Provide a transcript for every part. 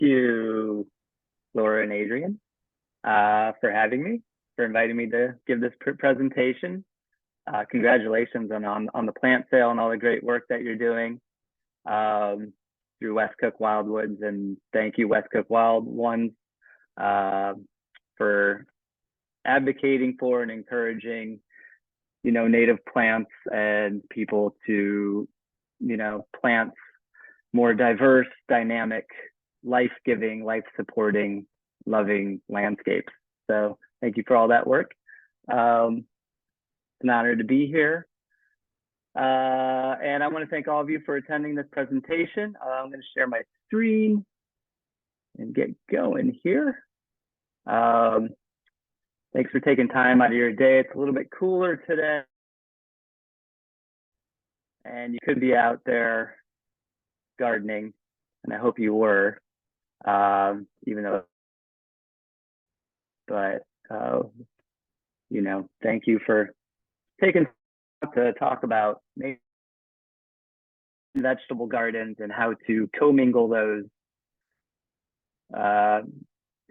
you, Laura and Adrian, for having me, for inviting me to give this presentation. Congratulations on the plant sale and all the great work that you're doing through West Cook Wildwoods, and thank you, West Cook Wild Ones, for advocating for and encouraging, native plants and people to, plant more diverse, dynamic, life-giving, life-supporting, loving landscapes. So thank you for all that work. It's an honor to be here. And I want to thank all of you for attending this presentation. I'm going to share my screen and get going here. Thanks for taking time out of your day. It's a little bit cooler today, and you could be out there gardening, and I hope you were, even though, but, thank you for taking time to talk about vegetable gardens and how to commingle those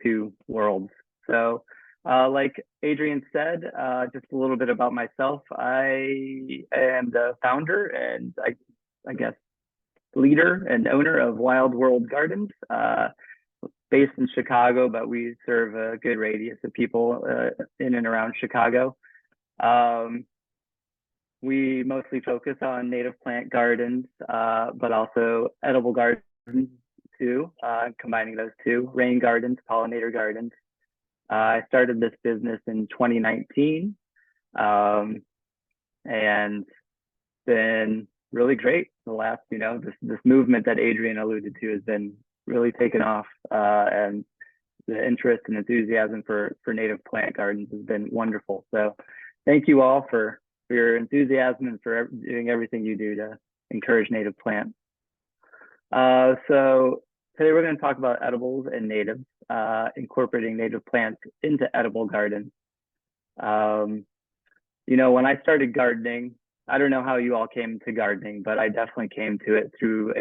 two worlds. So like Adrian said, just a little bit about myself. I am the founder and I guess leader and owner of Wild World Gardens, based in Chicago, but we serve a good radius of people in and around Chicago. We mostly focus on native plant gardens, but also edible gardens too, combining those two, rain gardens, pollinator gardens. I started this business in 2019, and been really great. The last, this movement that Adrian alluded to has been really taken off, and the interest and enthusiasm for native plant gardens has been wonderful. So thank you all for your enthusiasm and for doing everything you do to encourage native plants. So today we're going to talk about edibles and natives, incorporating native plants into edible gardens. When I started gardening, I don't know how you all came to gardening, but I definitely came to it through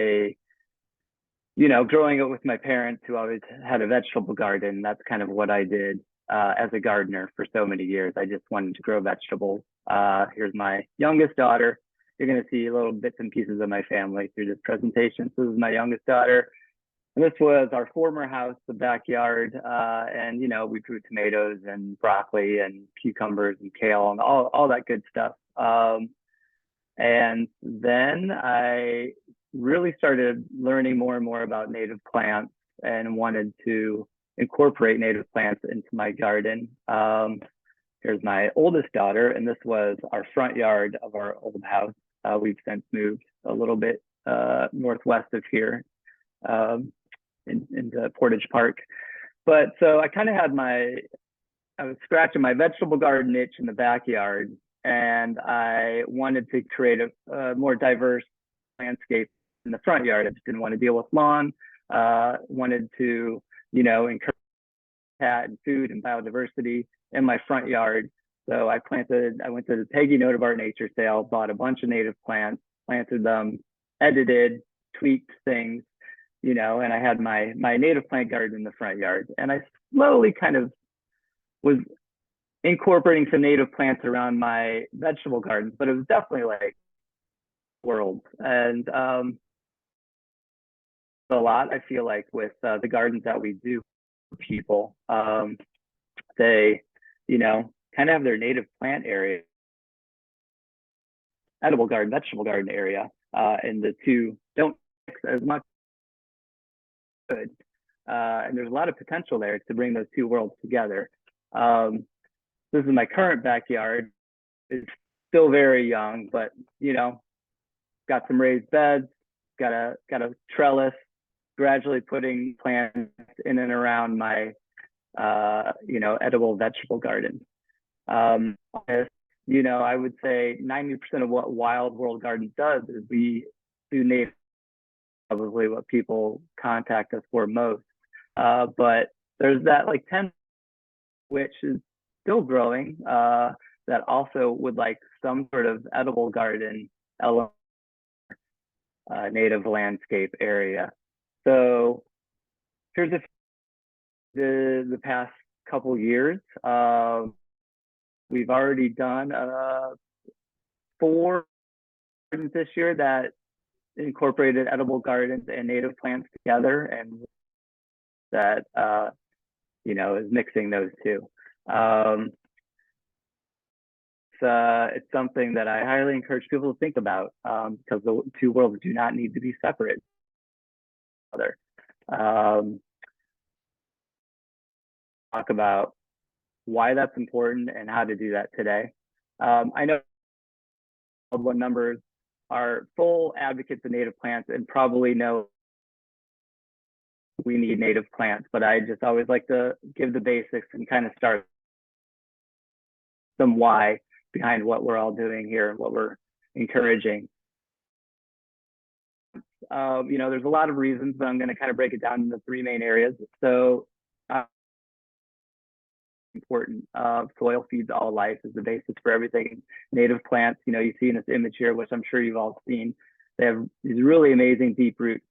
growing up with my parents who always had a vegetable garden. That's kind of what I did as a gardener for so many years. I just wanted to grow vegetables. Here's my youngest daughter. You're going to see little bits and pieces of my family through this presentation. So this is my youngest daughter. And this was our former house, the backyard. And, we grew tomatoes and broccoli and cucumbers and kale and all that good stuff. And then I really started learning more and more about native plants and wanted to incorporate native plants into my garden. Here's my oldest daughter, and this was our front yard of our old house. We've since moved a little bit northwest of here into Portage Park. But so I kind of had I was scratching my vegetable garden itch in the backyard, and I wanted to create a more diverse landscape in the front yard. I just didn't want to deal with lawn, wanted to, encourage habitat and food and biodiversity in my front yard. So I went to the Peggy Note of Art Nature sale, bought a bunch of native plants, planted them, edited, tweaked things, and I had my native plant garden in the front yard. And I slowly kind of was incorporating some native plants around my vegetable gardens, but it was definitely like world. And a lot, I feel like, with the gardens that we do for people, they, kind of have their native plant area, edible garden, vegetable garden area, and the two don't mix as much. Good. And there's a lot of potential there to bring those two worlds together. This is my current backyard. It's still very young, but got some raised beds, got a trellis, gradually putting plants in and around my edible vegetable garden. I would say 90% of what Wild World Gardens does is we do native, probably what people contact us for most. But there's that like 10, which is still growing, that also would like some sort of edible garden element, native landscape area. So Here's the past couple years. We've already done 4 gardens this year that incorporated edible gardens and native plants together, and that is mixing those two. It's something that I highly encourage people to think about, because the two worlds do not need to be separate. Talk about why that's important and how to do that today. I know what numbers are full advocates of native plants and probably know we need native plants, but I just always like to give the basics and kind of start some why behind what we're all doing here and what we're encouraging. There's a lot of reasons, but I'm going to kind of break it down into 3 main areas. So important. Soil feeds all life, is the basis for everything. Native plants, you see in this image here, which I'm sure you've all seen, they have these really amazing deep roots,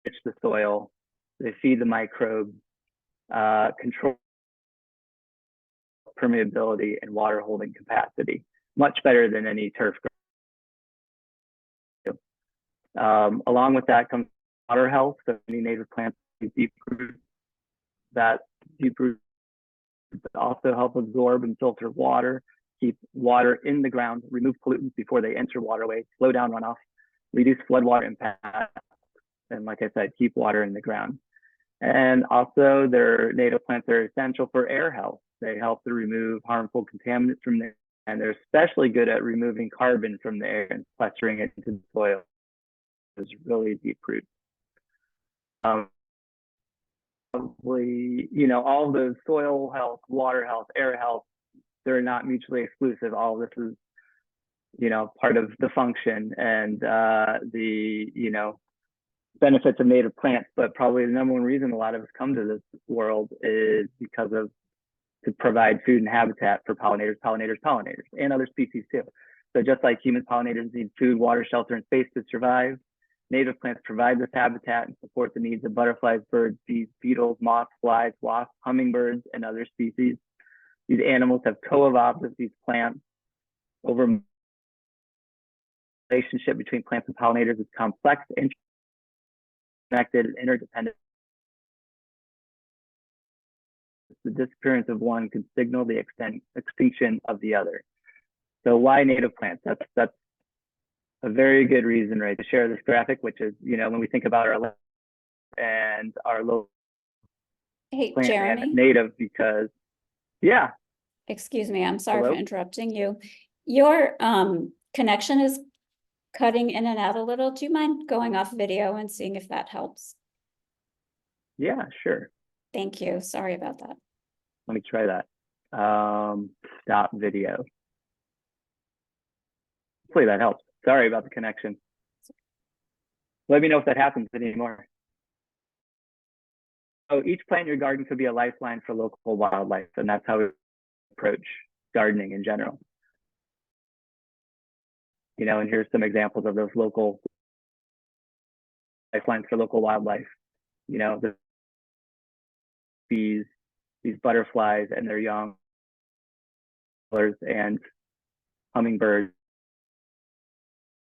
enrich the soil, they feed the microbes, control permeability and water holding capacity, much better than any turf. Along with that comes water health. So many native plants deep roots, that deep roots also help absorb and filter water, keep water in the ground, remove pollutants before they enter waterways, slow down runoff, reduce floodwater impact, and like I said, keep water in the ground. And also their native plants are essential for air health. They help to remove harmful contaminants from the air, and they're especially good at removing carbon from the air and sequestering it into the soil. It's really deep roots. Probably, all of those soil health, water health, air health, they're not mutually exclusive. All this is, part of the function and the, benefits of native plants. But probably the number one reason a lot of us come to this world is because of to provide food and habitat for pollinators, and other species too. So just like human pollinators need food, water, shelter, and space to survive, native plants provide this habitat and support the needs of butterflies, birds, bees, beetles, moths, flies, wasps, hummingbirds, and other species. These animals have co-evolved with these plants. Over relationship between plants and pollinators is complex, interconnected, and interdependent. The disappearance of one could signal the extinction of the other. So why native plants? That's a very good reason, right, to share this graphic, which is, when we think about our and our local plant Jeremy? and native, because, yeah. Excuse me, I'm sorry Hello? for interrupting you. Your connection is cutting in and out a little. Do you mind going off video and seeing if that helps? Yeah, sure. Thank you. Sorry about that. Let me try that. Stop video. Hopefully that helps. Sorry about the connection. Let me know if that happens anymore. So each plant in your garden could be a lifeline for local wildlife, and that's how we approach gardening in general. And here's some examples of those local lifelines for local wildlife. The bees, these butterflies and their young, and hummingbirds,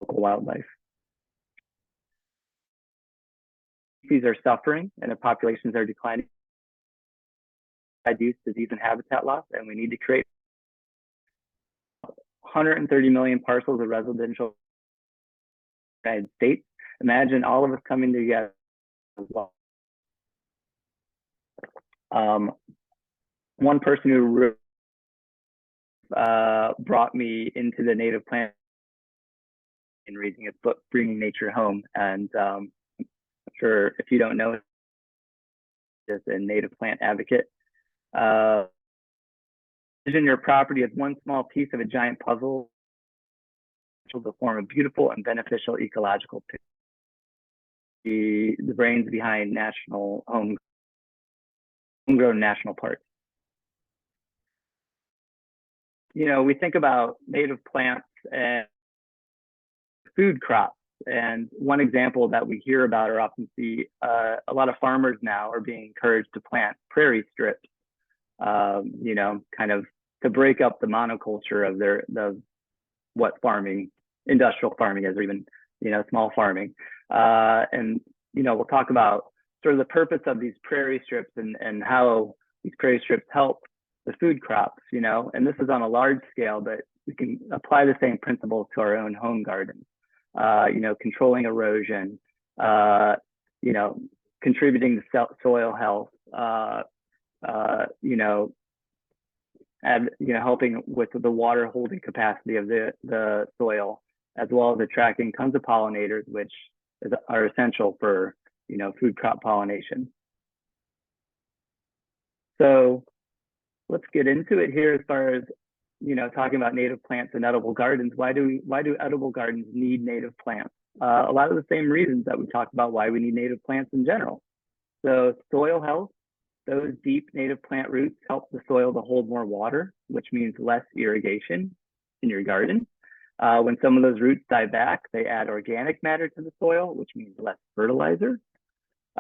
local wildlife. Species are suffering and their populations are declining. Use, disease, and habitat loss, and we need to create 130 million parcels of residential United States. Imagine all of us coming together as well. One person who brought me into the native plant in reading his book, Bringing Nature Home, and I'm sure if you don't know, is a native plant advocate. Envision your property as one small piece of a giant puzzle to form a beautiful and beneficial ecological picture. The brains behind national homegrown national parks. We think about native plants and food crops, And one example that we hear about or often see, a lot of farmers now are being encouraged to plant prairie strips, kind of to break up the monoculture of what farming, industrial farming is, or even, small farming. And we'll talk about sort of the purpose of these prairie strips and how these prairie strips help the food crops, and this is on a large scale, but we can apply the same principles to our own home gardens, controlling erosion, contributing to soil health, helping with the water holding capacity of the soil, as well as attracting tons of pollinators, which are essential for, food crop pollination. So let's get into it here as far as, talking about native plants and edible gardens. Why do edible gardens need native plants? A lot of the same reasons that we talked about why we need native plants in general. So soil health, those deep native plant roots help the soil to hold more water, which means less irrigation in your garden. When some of those roots die back, they add organic matter to the soil, which means less fertilizer.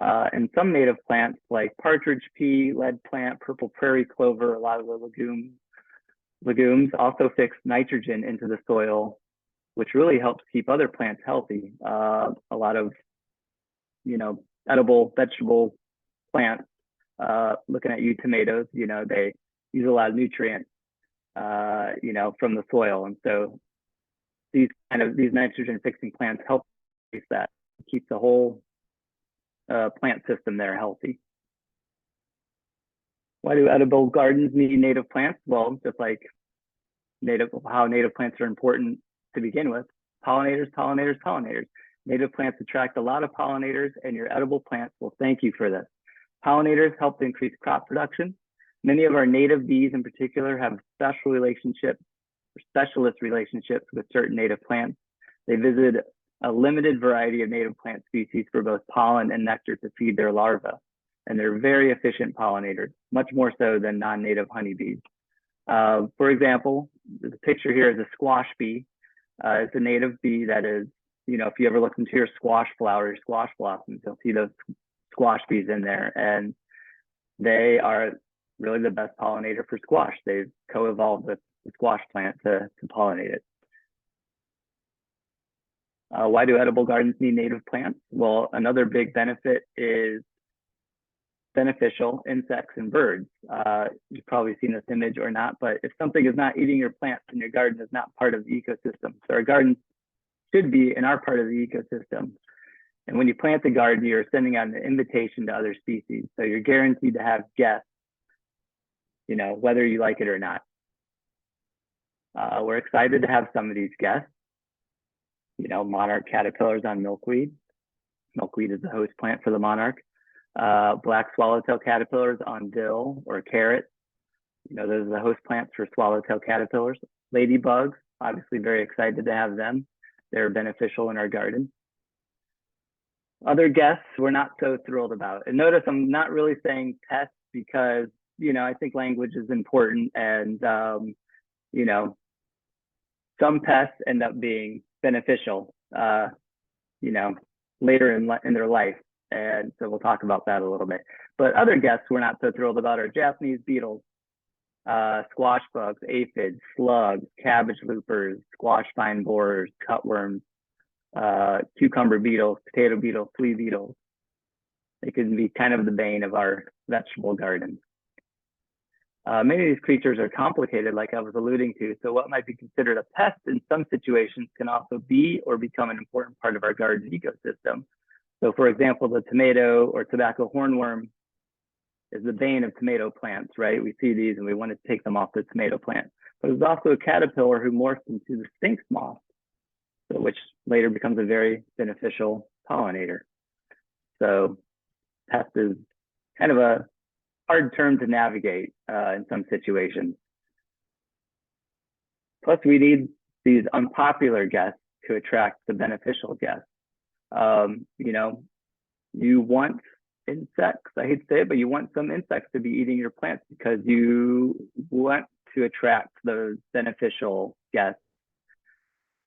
And some native plants like partridge pea, lead plant, purple prairie clover, a lot of the legumes also fix nitrogen into the soil, which really helps keep other plants healthy. A lot of, edible vegetable plants, looking at you tomatoes, they use a lot of nutrients, from the soil. And so these nitrogen fixing plants help that, keep the whole plant system there healthy. Why do edible gardens need native plants? Well, just like how native plants are important to begin with, pollinators. Native plants attract a lot of pollinators, and your edible plants will thank you for this. Pollinators help to increase crop production. Many of our native bees in particular have specialist relationships with certain native plants. They visit a limited variety of native plant species for both pollen and nectar to feed their larvae. And they're very efficient pollinators, much more so than non-native honeybees. For example, the picture here is a squash bee. It's a native bee that is, if you ever look into your squash flowers, squash blossoms, you'll see those squash bees in there. And they are really the best pollinator for squash. They've co-evolved with the squash plant to pollinate it. Why do edible gardens need native plants? Well, another big benefit is beneficial insects and birds. You've probably seen this image or not, but if something is not eating your plants, then your garden is not part of the ecosystem. So our gardens should be in our part of the ecosystem. And when you plant the garden, you're sending out an invitation to other species. So you're guaranteed to have guests, whether you like it or not. We're excited to have some of these guests. Monarch caterpillars on milkweed. Milkweed is the host plant for the monarch. Black swallowtail caterpillars on dill or carrot. Those are the host plants for swallowtail caterpillars. Ladybugs, obviously very excited to have them. They're beneficial in our garden. Other guests we're not so thrilled about. And notice I'm not really saying pests because, I think language is important, and, some pests end up being beneficial, later in their life. And so we'll talk about that a little bit. But other guests we're not so thrilled about are Japanese beetles, squash bugs, aphids, slugs, cabbage loopers, squash vine borers, cutworms, cucumber beetles, potato beetles, flea beetles. They can be kind of the bane of our vegetable gardens. Many of these creatures are complicated, like I was alluding to, so what might be considered a pest in some situations can also be or become an important part of our garden ecosystem. So for example, the tomato or tobacco hornworm is the bane of tomato plants, right? We see these and we want to take them off the tomato plant. But there's also a caterpillar who morphs into the sphinx moth, which later becomes a very beneficial pollinator. So pest is kind of a hard term to navigate in some situations. Plus, we need these unpopular guests to attract the beneficial guests. You want insects, I hate to say it, but you want some insects to be eating your plants because you want to attract those beneficial guests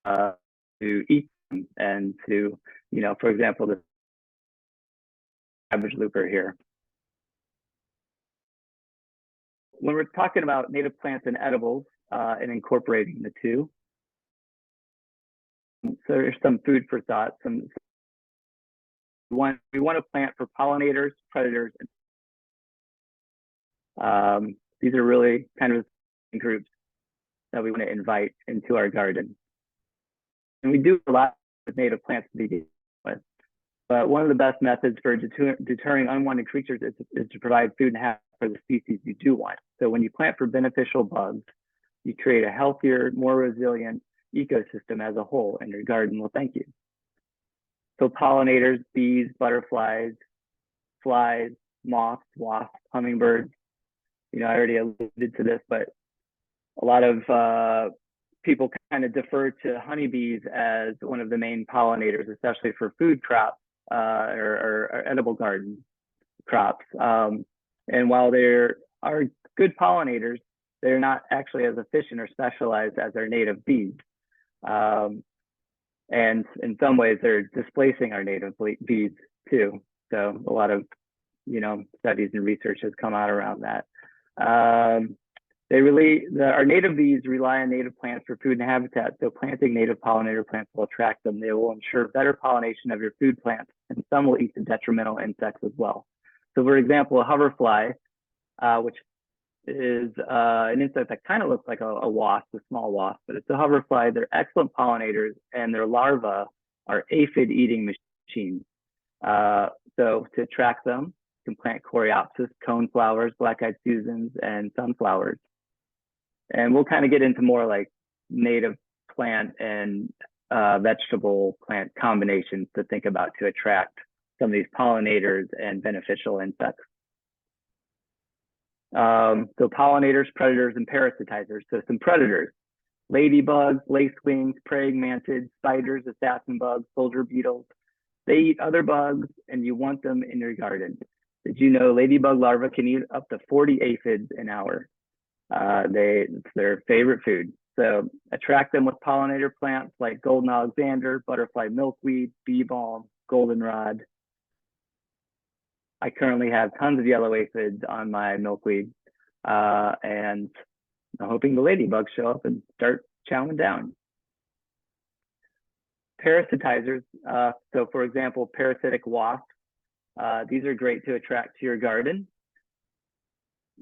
to eat and to, for example, the cabbage looper here. When we're talking about native plants and edibles and incorporating the two, so there's some food for thought. We want to plant for pollinators, predators, and these are really kind of groups that we want to invite into our garden. And we do a lot with native plants to begin with. But one of the best methods for deterring unwanted creatures is to provide food and habitat for the species you do want. So when you plant for beneficial bugs, you create a healthier, more resilient ecosystem as a whole, and your garden will thank you. So pollinators, bees, butterflies, flies, moths, wasps, hummingbirds. I already alluded to this, but a lot of people kind of defer to honeybees as one of the main pollinators, especially for food crops or edible garden crops. And while they are good pollinators, they're not actually as efficient or specialized as our native bees. And in some ways, they're displacing our native bees too. So a lot of, studies and research has come out around that. Our native bees rely on native plants for food and habitat. So planting native pollinator plants will attract them. They will ensure better pollination of your food plants, and some will eat the detrimental insects as well. So for example, a hoverfly, which is an insect that kind of looks like a wasp, a small wasp, but it's a hoverfly. They're excellent pollinators, and their larvae are aphid eating machines. So to attract them, you can plant coreopsis, coneflowers, black-eyed Susans, and sunflowers. And we'll kind of get into more like native plant and vegetable plant combinations to think about to attract some of these pollinators and beneficial insects. So pollinators, predators, and parasitizers. So some predators: ladybugs, lacewings, praying mantids, spiders, assassin bugs, soldier beetles. They eat other bugs, and you want them in your garden. Did you know ladybug larvae can eat up to 40 aphids an hour? It's their favorite food. So attract them with pollinator plants like golden Alexander, butterfly milkweed, bee balm, goldenrod. I currently have tons of yellow aphids on my milkweed, and I'm hoping the ladybugs show up and start chowing down. Parasitizers, so for example, parasitic wasps. These are great to attract to your garden.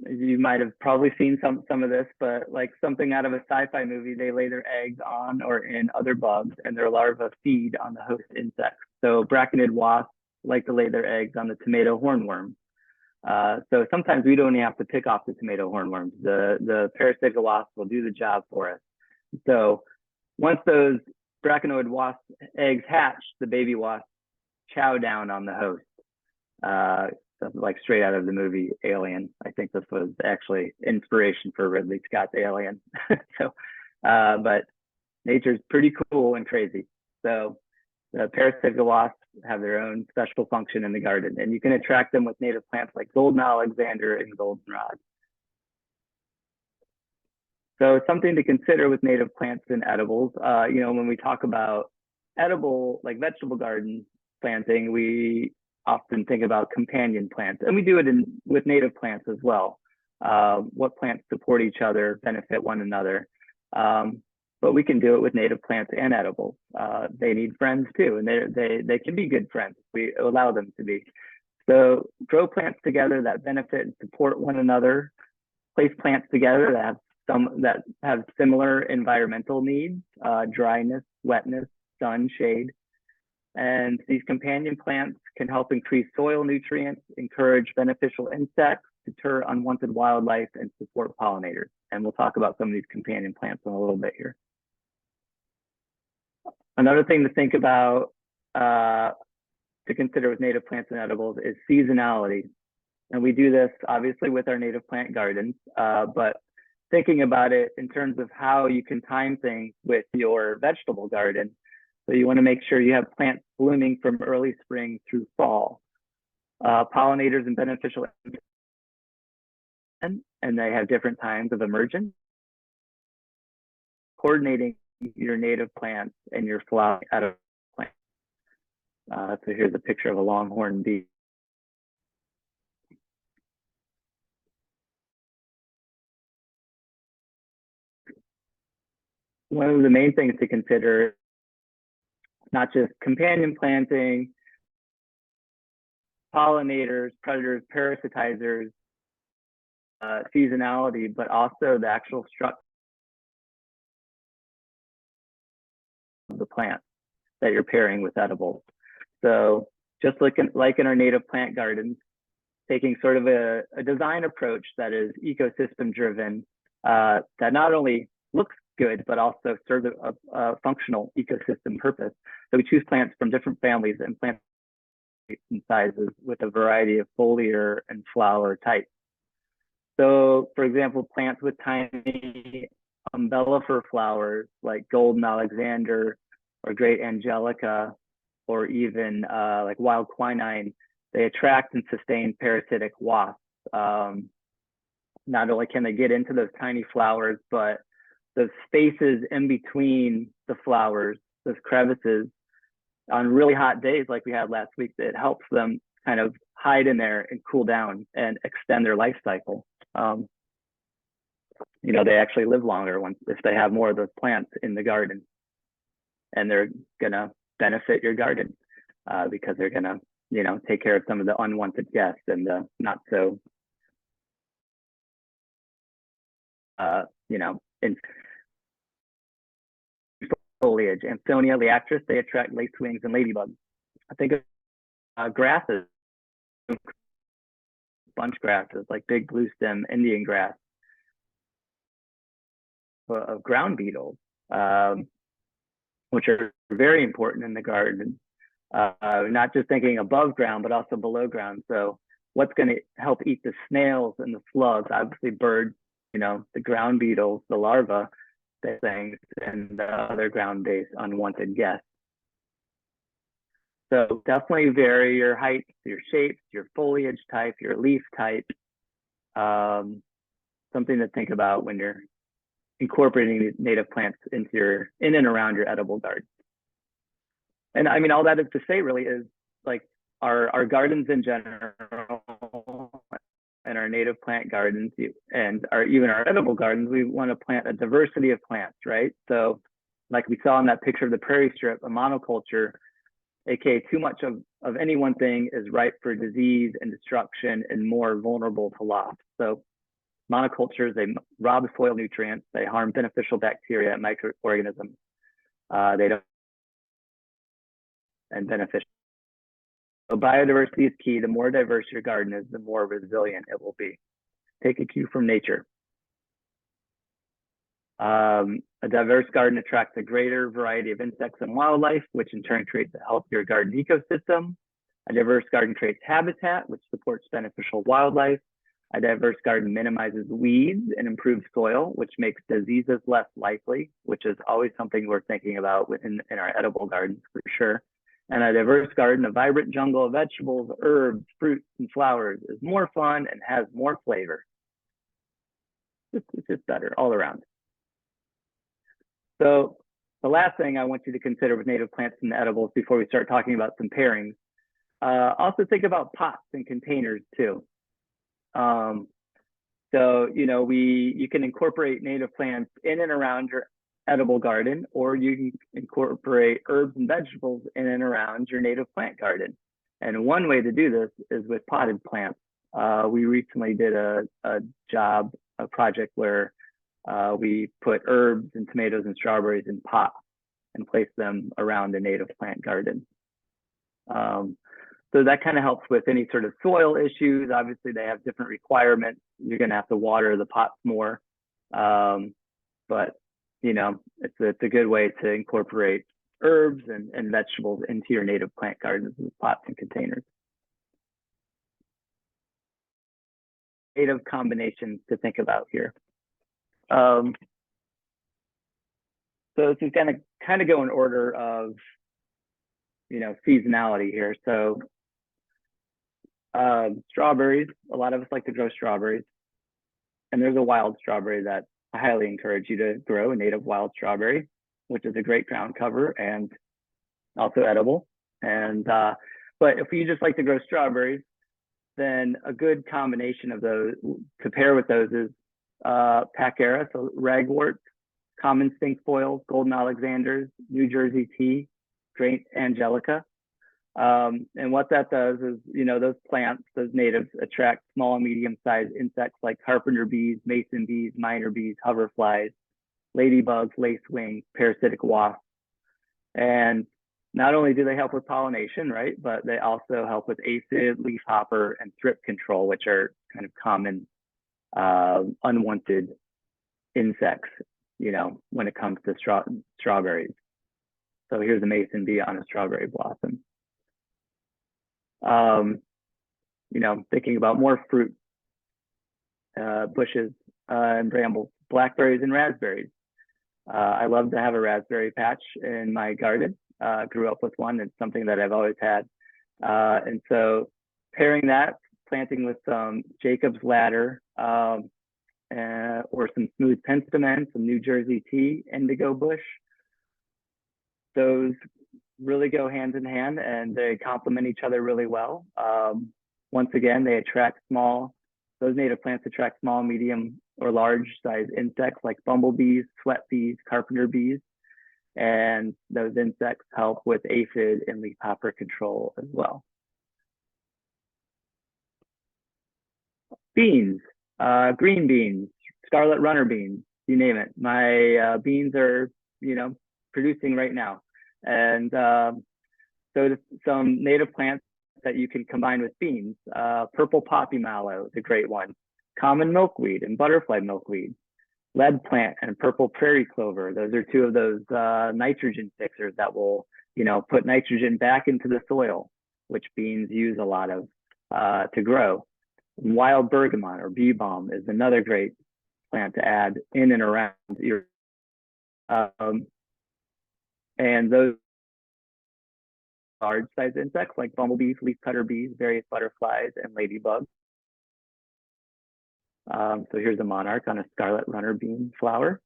You might have probably seen some of this, but like something out of a sci-fi movie, they lay their eggs on or in other bugs, and their larvae feed on the host insects. So braconid wasps like to lay their eggs on the tomato hornworm. So sometimes we don't even have to pick off the tomato hornworms. The parasitic wasp will do the job for us. So once those braconid wasp eggs hatch, the baby wasps chow down on the host. Like straight out of the movie Alien. I think this was actually inspiration for Ridley Scott's Alien. But nature's pretty cool and crazy. So the parasitic wasps have their own special function in the garden, and you can attract them with native plants like golden Alexander and goldenrod. So something to consider with native plants and edibles. When we talk about edible, like vegetable garden planting, we often think about companion plants, and we do it with native plants as well. What plants support each other, benefit one another. But we can do it with native plants and edibles. They need friends too, and they can be good friends. We allow them to be. So grow plants together that benefit and support one another. Place plants together that have similar environmental needs: dryness, wetness, sun, shade. And these companion plants can help increase soil nutrients, encourage beneficial insects, deter unwanted wildlife, and support pollinators. And we'll talk about some of these companion plants in a little bit here. Another thing to think about, to consider with native plants and edibles, is seasonality. And we do this obviously with our native plant gardens, but thinking about it in terms of how you can time things with your vegetable garden. So you want to make sure you have plants blooming from early spring through fall. Pollinators and beneficial insects, and they have different times of emergence. Coordinating your native plants and your flower out of So here's a picture of a longhorn bee. One of the main things to consider, not just companion planting, pollinators, predators, parasitizers, seasonality, but also the actual structure of the plant that you're pairing with edibles. So just like in our native plant gardens, taking sort of a design approach that is ecosystem driven, that not only looks good, but also serves a functional ecosystem purpose. So we choose plants from different families and plant and sizes with a variety of foliar and flower types. So for example, plants with tiny umbellifer flowers like golden Alexander or great angelica, or even like wild quinine, they attract and sustain parasitic wasps. Not only can they get into those tiny flowers, but the spaces in between the flowers, those crevices, on really hot days like we had last week, it helps them kind of hide in there and cool down and extend their life cycle. They actually live longer if they have more of those plants in the garden, and they're gonna benefit your garden because they're gonna, take care of some of the unwanted guests and the not so, in foliage. Ansonia leactris, they attract lacewings and ladybugs. I think of grasses, bunch grasses like big blue stem Indian grass, of ground beetles, which are very important in the garden. Not just thinking above ground, but also below ground. So what's going to help eat the snails and the slugs? Obviously birds, the ground beetles, the larvae, the things, and the other ground-based unwanted guests. So definitely vary your height, your shapes, your foliage type, your leaf type. Something to think about when you're incorporating these native plants into in and around your edible garden. And I mean, all that is to say really is like our gardens in general and our native plant gardens and even our edible gardens, we want to plant a diversity of plants, right? So like we saw in that picture of the prairie strip, a monoculture, aka too much of any one thing is ripe for disease and destruction and more vulnerable to loss. So monocultures, they rob soil nutrients, they harm beneficial bacteria and microorganisms. They don't and beneficial. So biodiversity is key. The more diverse your garden is, the more resilient it will be. Take a cue from nature. A diverse garden attracts a greater variety of insects and wildlife, which in turn creates a healthier garden ecosystem. A diverse garden creates habitat, which supports beneficial wildlife. A diverse garden minimizes weeds and improves soil, which makes diseases less likely, which is always something we're thinking about in our edible gardens for sure. And a diverse garden, a vibrant jungle of vegetables, herbs, fruits, and flowers is more fun and has more flavor. It's just better all around. So the last thing I want you to consider with native plants and edibles before we start talking about some pairings, also think about pots and containers too. So, you can incorporate native plants in and around your edible garden, or you can incorporate herbs and vegetables in and around your native plant garden. And one way to do this is with potted plants. We recently did a project where we put herbs and tomatoes and strawberries in pots and placed them around a native plant garden. So that kind of helps with any sort of soil issues. Obviously, they have different requirements. You're going to have to water the pots more. But, it's a good way to incorporate herbs and vegetables into your native plant gardens with pots and containers. Native combinations to think about here. So this is going to kind of go in order of, seasonality here. So strawberries, a lot of us like to grow strawberries. And there's a wild strawberry that I highly encourage you to grow, a native wild strawberry, which is a great ground cover and also edible. And but if you just like to grow strawberries, then a good combination of those to pair with those is Pacera, so ragwort, common stink foils, golden Alexanders, New Jersey tea, Great Angelica. And what that does is, those plants, those natives attract small and medium-sized insects like carpenter bees, mason bees, miner bees, hoverflies, ladybugs, lacewing, parasitic wasps. And not only do they help with pollination, right, but they also help with aphid, leafhopper, and thrip control, which are kind of common unwanted insects, when it comes to strawberries. So here's a mason bee on a strawberry blossom. Thinking about more fruit bushes and brambles, blackberries and raspberries. I love to have a raspberry patch in my garden. Grew up with one. It's something that I've always had. And so pairing that, planting with some Jacob's ladder or some smooth penstemon, some New Jersey tea, indigo bush. Those really go hand in hand and they complement each other really well. Once again, those native plants attract small, medium, or large size insects like bumblebees, sweat bees, carpenter bees. And those insects help with aphid and leafhopper control as well. Beans, green beans, scarlet runner beans, you name it. My beans are, producing right now. And so some native plants that you can combine with beans. Purple poppy mallow is a great one. Common milkweed and butterfly milkweed. Lead plant and purple prairie clover. Those are two of those nitrogen fixers that will, put nitrogen back into the soil, which beans use a lot of to grow. Wild bergamot or bee balm is another great plant to add in and around your and those large size insects like bumblebees, leafcutter bees, various butterflies, and ladybugs. So here's a monarch on a scarlet runner bean flower.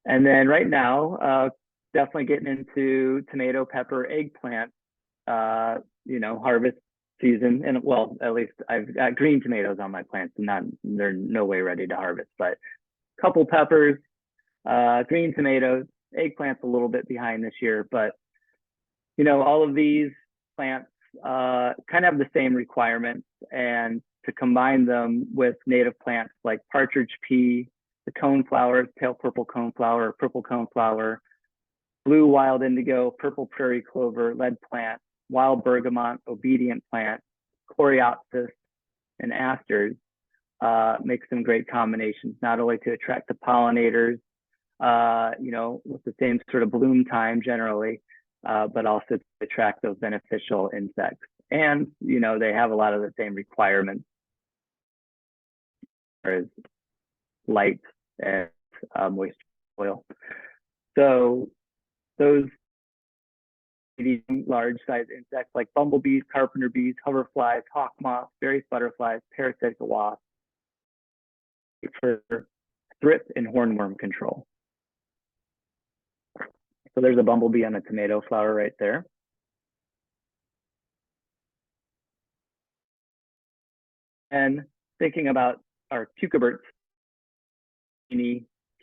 And then right now, definitely getting into tomato, pepper, eggplant, harvest season. And well, at least I've got green tomatoes on my plants and they're no way ready to harvest, but a couple peppers, green tomatoes, eggplant's a little bit behind this year, but all of these plants kind of have the same requirements, and to combine them with native plants like partridge pea, the coneflower, pale purple coneflower, blue wild indigo, purple prairie clover, lead plant, wild bergamot, obedient plant, coreopsis, and asters make some great combinations, not only to attract the pollinators, with the same sort of bloom time generally, but also to attract those beneficial insects. And, they have a lot of the same requirements as light and moisture oil. So those large size insects like bumblebees, carpenter bees, hoverflies, hawk moths, various butterflies, parasitic wasps for thrip and hornworm control. So there's a bumblebee on a tomato flower right there. And thinking about our cucurbits,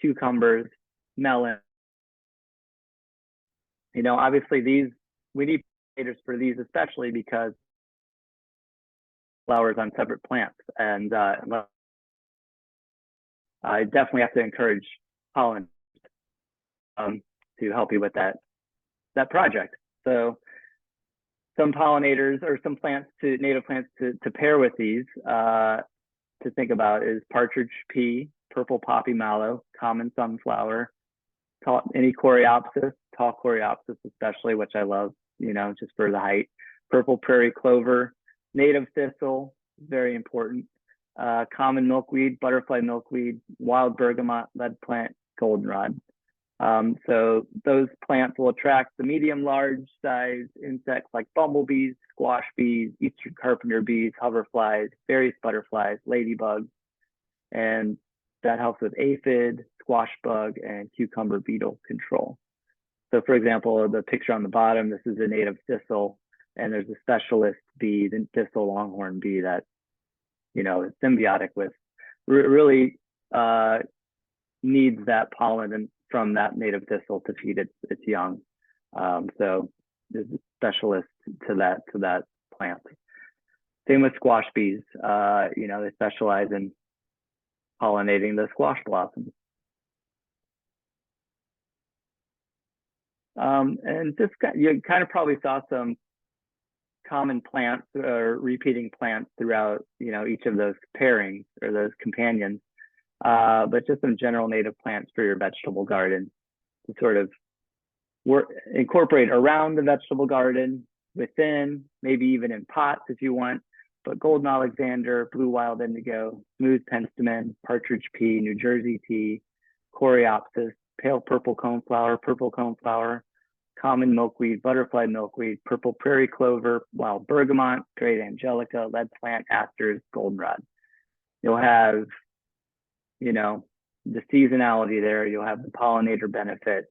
cucumbers, melon. Obviously we need pollinators for these, especially because flowers on separate plants. And I definitely have to encourage pollen to help you with that project. So some pollinators or some native plants to pair with these to think about is partridge pea, purple poppy mallow, common sunflower, any coreopsis, tall coreopsis especially, which I love, just for the height, purple prairie clover, native thistle, very important, common milkweed, butterfly milkweed, wild bergamot, lead plant, goldenrod. So those plants will attract the medium large size insects like bumblebees, squash bees, eastern carpenter bees, hoverflies, various butterflies, ladybugs, and that helps with aphid, squash bug, and cucumber beetle control. So for example, the picture on the bottom, this is a native thistle, and there's a specialist bee, the thistle longhorn bee, that, is symbiotic with, really needs that pollen from that native thistle to feed its young. So there's a specialist to that plant. Same with squash bees. They specialize in pollinating the squash blossoms. And just you kind of probably saw some common plants or repeating plants throughout, each of those pairings or those companions, but just some general native plants for your vegetable garden to sort of incorporate around the vegetable garden, within, maybe even in pots if you want. But golden Alexander, blue wild indigo, smooth penstemon, partridge pea, New Jersey tea, coreopsis, pale purple coneflower, common milkweed, butterfly milkweed, purple prairie clover, wild bergamot, great angelica, lead plant, asters, goldenrod. You'll have, the seasonality there. You'll have the pollinator benefits.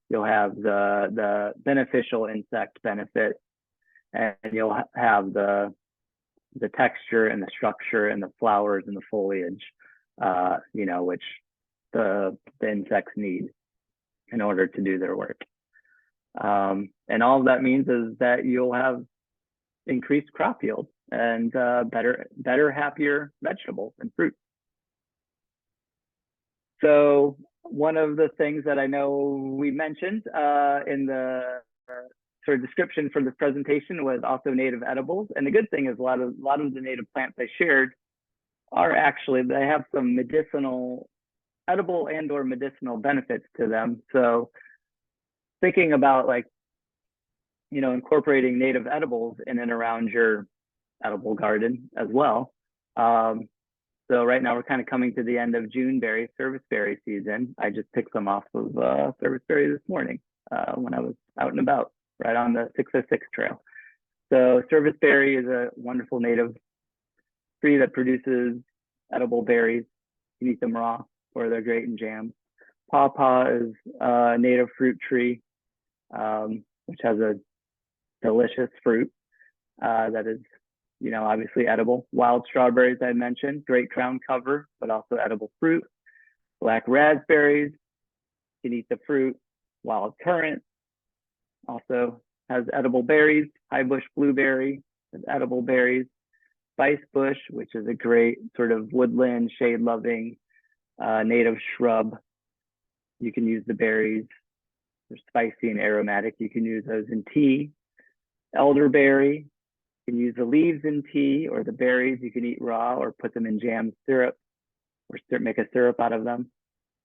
You'll have the beneficial insect benefits, and you'll have the texture and the structure and the flowers and the foliage, which the insects need in order to do their work. And all that means is that you'll have increased crop yield and better, happier vegetables and fruit. So one of the things that I know we mentioned in the sort of description for this presentation was also native edibles. And the good thing is a lot of the native plants I shared they have some edible and or medicinal benefits to them. So thinking about incorporating native edibles in and around your edible garden as well. So right now we're kind of coming to the end of Juneberry, serviceberry season. I just picked some off of serviceberry this morning when I was out and about, right on the 606 trail. So serviceberry is a wonderful native tree that produces edible berries. You can eat them raw, or they're great in jams. Pawpaw is a native fruit tree, which has a delicious fruit that is, obviously edible. Wild strawberries, I mentioned, great ground cover, but also edible fruit. Black raspberries, you can eat the fruit. Wild currant also has edible berries. High bush blueberry has edible berries. Spice bush, which is a great sort of woodland, shade-loving native shrub. You can use the berries. They're spicy and aromatic. You can use those in tea. Elderberry, you can use the leaves in tea, or the berries you can eat raw or put them in jam syrup or make a syrup out of them.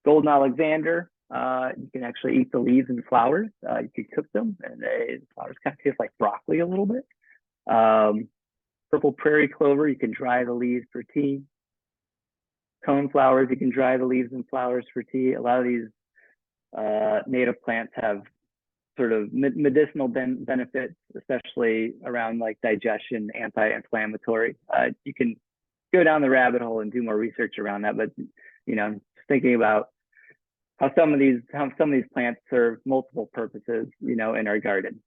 Golden Alexander, you can actually eat the leaves and flowers. You can cook them, and the flowers kind of taste like broccoli a little bit. Purple prairie clover, you can dry the leaves for tea. Coneflowers, you can dry the leaves and flowers for tea. A lot of these native plants have sort of medicinal benefits, especially around digestion, anti-inflammatory. You can go down the rabbit hole and do more research around that, but thinking about how some of these plants serve multiple purposes, in our garden.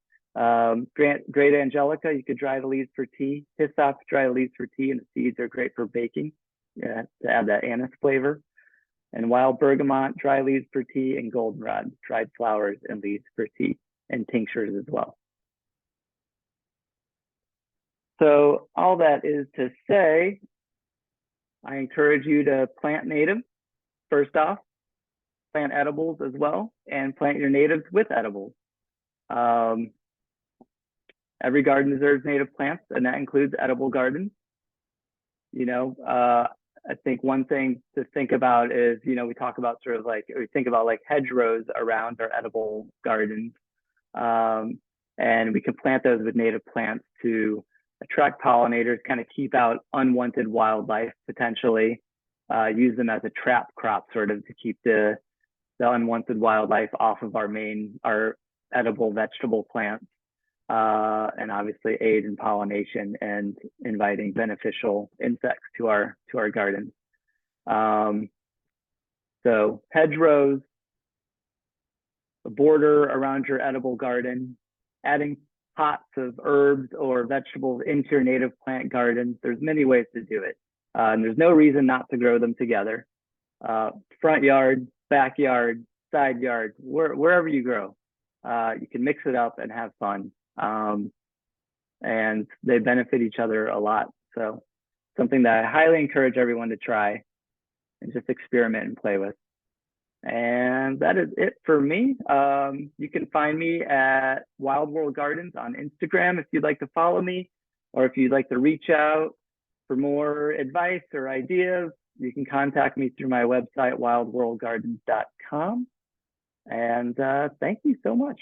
Great angelica, you could dry the leaves for tea. Hyssop, dry the leaves for tea, and the seeds are great for baking, to add that anise flavor. And wild bergamot, dry leaves for tea, and goldenrod, dried flowers and leaves for tea, and tinctures as well. So all that is to say, I encourage you to plant native, first off, plant edibles as well, and plant your natives with edibles. Every garden deserves native plants, and that includes edible gardens. I think one thing to think about is, we talk about we think about hedgerows around our edible gardens. And we can plant those with native plants to attract pollinators, kind of keep out unwanted wildlife potentially, use them as a trap crop sort of to keep the unwanted wildlife off of our edible vegetable plants, and obviously aid in pollination and inviting beneficial insects to our gardens. So hedgerows, a border around your edible garden, adding pots of herbs or vegetables into your native plant garden. There's many ways to do it. And there's no reason not to grow them together. Front yard, backyard, side yard, wherever you grow. You can mix it up and have fun. And they benefit each other a lot. So something that I highly encourage everyone to try and just experiment and play with. And that is it for me. You can find me at Wild World Gardens on Instagram if you'd like to follow me, or if you'd like to reach out for more advice or ideas, you can contact me through my website, wildworldgardens.com. And thank you so much.